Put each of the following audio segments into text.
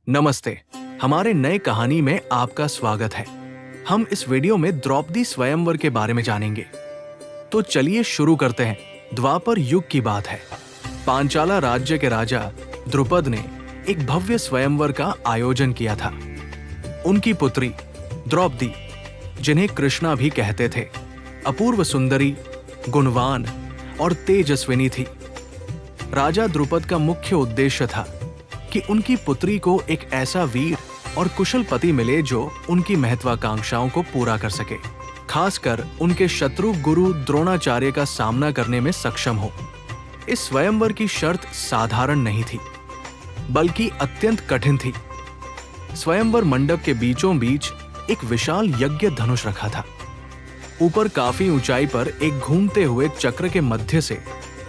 नमस्ते। हमारे नए कहानी में आपका स्वागत है। हम इस वीडियो में द्रौपदी स्वयंवर के बारे में जानेंगे। तो चलिए शुरू करते हैं। द्वापर युग की बात है। पांचाला राज्य के राजा द्रुपद ने एक भव्य स्वयंवर का आयोजन किया था। उनकी पुत्री द्रौपदी, जिन्हें कृष्णा भी कहते थे, अपूर्व सुंदरी, गुणवान और तेजस्विनी थी। राजा द्रुपद का मुख्य उद्देश्य था कि उनकी पुत्री को एक ऐसा वीर और कुशल पति मिले जो उनकी महत्वाकांक्षाओं को पूरा कर सके, खासकर उनके शत्रु गुरु द्रोणाचार्य का सामना करने में सक्षम हो। इस स्वयंवर की शर्त साधारण नहीं थी, बल्कि अत्यंत कठिन थी। स्वयंवर मंडप के बीचों बीच एक विशाल यज्ञ धनुष रखा था। ऊपर काफी ऊंचाई पर एक घूमते हुए चक्र के मध्य से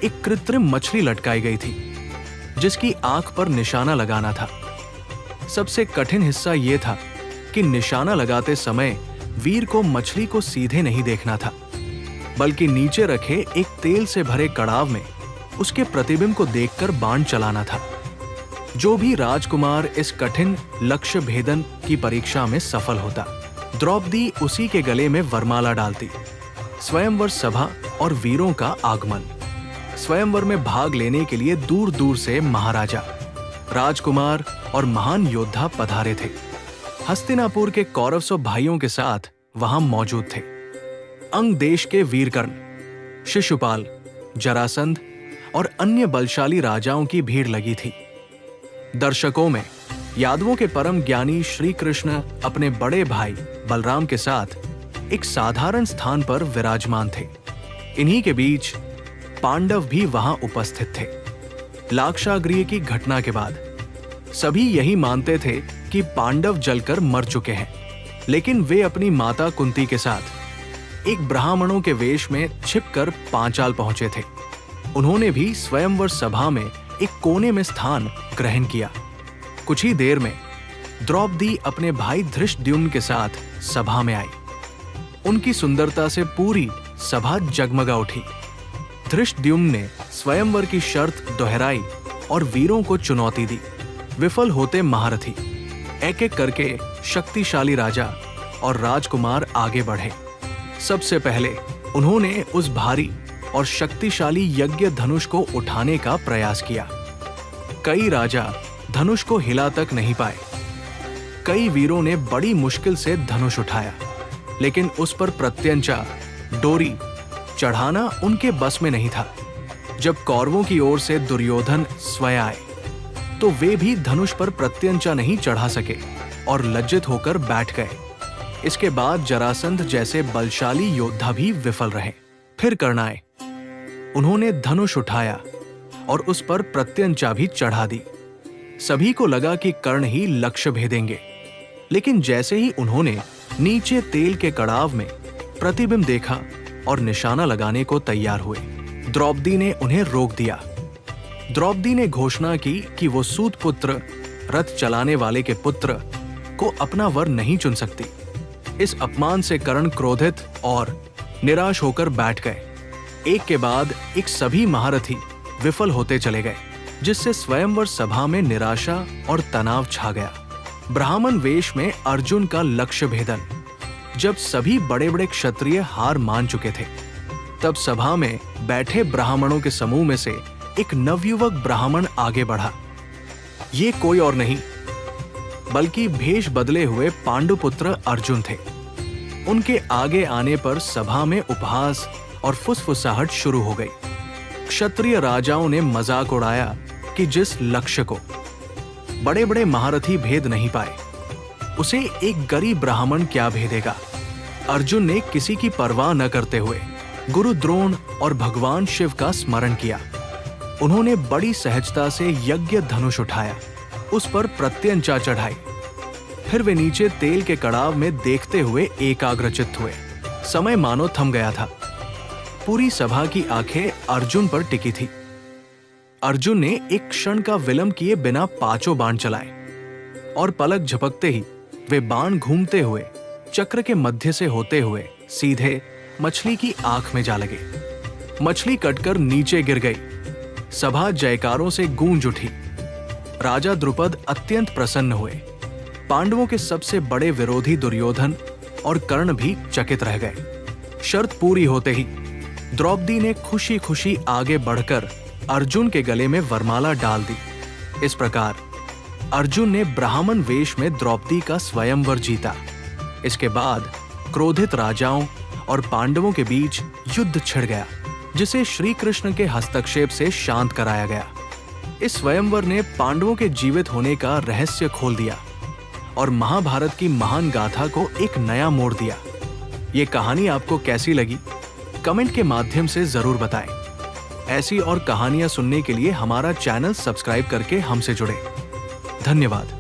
एक कृत्रिम मछली लटकाई गई थी, जिसकी आंख पर निशाना लगाना था। सबसे कठिन हिस्सा यह था कि निशाना लगाते समय वीर को मछली को सीधे नहीं देखना था, बल्कि नीचे रखे एक तेल से भरे कड़ाव में उसके प्रतिबिंब को देखकर बाण चलाना था। जो भी राजकुमार इस कठिन लक्ष्य भेदन की परीक्षा में सफल होता, द्रौपदी उसी के गले में वरमाला डालती। स्वयंवर सभा और वीरों का आगमन। स्वयंवर में भाग लेने के लिए दूर दूर से महाराजा, राजकुमार और महान योद्धा पधारे थे। हस्तिनापुर के कौरव भाइयों के साथ वहां मौजूद थे अंग देश के वीरकर्ण, शिशुपाल, जरासंध और अन्य बलशाली राजाओं की भीड़ लगी थी। दर्शकों में यादवों के परम ज्ञानी श्री कृष्ण अपने बड़े भाई बलराम के साथ एक साधारण स्थान पर विराजमान थे। इन्हीं के बीच पांडव भी वहां उपस्थित थे। लाक्षागृह की घटना के बाद सभी यही मानते थे कि पांडव जलकर मर चुके हैं, लेकिन वे अपनी माता कुंती के साथ एक ब्राह्मणों के वेश में छिपकर पांचाल पहुंचे थे। उन्होंने भी स्वयंवर सभा में एक कोने में स्थान ग्रहण किया। कुछ ही देर में द्रौपदी अपने भाई धृष्टद्युम्न के साथ सभा में आई। उनकी सुंदरता से पूरी सभा जगमगा उठी। धृष्टद्युम्न ने स्वयंवर की शर्त दोहराई और वीरों को चुनौती दी। विफल होते महारथी एक एक करके शक्तिशाली राजा और राजकुमार आगे बढ़े। सबसे पहले उन्होंने उस भारी और शक्तिशाली यज्ञ धनुष को उठाने का प्रयास किया। कई राजा धनुष को हिला तक नहीं पाए। कई वीरों ने बड़ी मुश्किल से धनुष उठाया, लेकिन उस पर प्रत्यंचा, डोरी चढ़ाना उनके बस में नहीं था। जब कौरवों की ओर से दुर्योधन स्वयं आए, तो वे भी धनुष पर प्रत्यंचा नहीं चढ़ा सके और लज्जित होकर बैठ गए। इसके बाद जरासंध जैसे बलशाली योद्धा भी विफल रहे। फिर कर्ण आए। उन्होंने धनुष उठाया और उस पर प्रत्यंचा भी चढ़ा दी। सभी को लगा कि कर्ण ही लक्ष्य भेदेंगे, लेकिन जैसे ही उन्होंने नीचे तेल के कड़ाव में प्रतिबिंब देखा और निशाना लगाने को तैयार हुए, द्रौपदी ने उन्हें रोक दिया। द्रौपदी ने घोषणा की कि वो सूत पुत्र, रथ चलाने वाले के पुत्र को अपना वर नहीं चुन सकती। इस अपमान से कर्ण क्रोधित और निराश होकर बैठ गए। एक के बाद एक सभी महारथी विफल होते चले गए, जिससे स्वयंवर सभा में निराशा और तनाव छा गया। ब्राह्मण वेश में अर्जुन का लक्ष्य भेदन। जब सभी बड़े बड़े क्षत्रिय हार मान चुके थे, तब सभा में बैठे ब्राह्मणों के समूह में से एक नवयुवक ब्राह्मण आगे बढ़ा। ये कोई और नहीं बल्कि भेष बदले हुए पांडुपुत्र अर्जुन थे। उनके आगे आने पर सभा में उपहास और फुसफुसाहट शुरू हो गई। क्षत्रिय राजाओं ने मजाक उड़ाया कि जिस लक्ष्य को बड़े बड़े महारथी भेद नहीं पाए, उसे एक गरीब ब्राह्मण क्या भेदेगा। अर्जुन ने किसी की परवाह न करते हुए गुरु द्रोण और भगवान शिव का स्मरण किया। उन्होंने बड़ी सहजता से यज्ञ धनुष उठाया, उस पर प्रत्यंचा चढ़ाई। फिर वे नीचे तेल के कड़ाव में देखते हुए एकाग्रचित्त हुए। समय मानो थम गया था। पूरी सभा की आंखें अर्जुन पर टिकी थी। अर्जुन ने एक क्षण का विलंब किए बिना पांचों बाण चलाए और पलक झपकते ही वे बाण घूमते हुए चक्र के मध्य से होते हुए सीधे मछली की आंख में जा लगे। मछली कटकर नीचे गिर गई। सभा जयकारों से गूंज उठी। राजा द्रुपद अत्यंत प्रसन्न हुए। पांडवों के सबसे बड़े विरोधी दुर्योधन और कर्ण भी चकित रह गए। शर्त पूरी होते ही द्रौपदी ने खुशी खुशी आगे बढ़कर अर्जुन के गले में वरमाला डाल दी। इस प्रकार अर्जुन ने ब्राह्मण वेश में द्रौपदी का स्वयंवर जीता। इसके बाद क्रोधित राजाओं और पांडवों के बीच युद्ध छिड़ गया, जिसे श्री कृष्ण के हस्तक्षेप से शांत कराया गया। इस स्वयंवर ने पांडवों के जीवित होने का रहस्य खोल दिया और महाभारत की महान गाथा को एक नया मोड़ दिया। ये कहानी आपको कैसी लगी? कमेंट के माध्यम से जरूर बताएं। ऐसी और कहानियां सुनने के लिए हमारा चैनल सब्सक्राइब करके हमसे जुड़ें। धन्यवाद।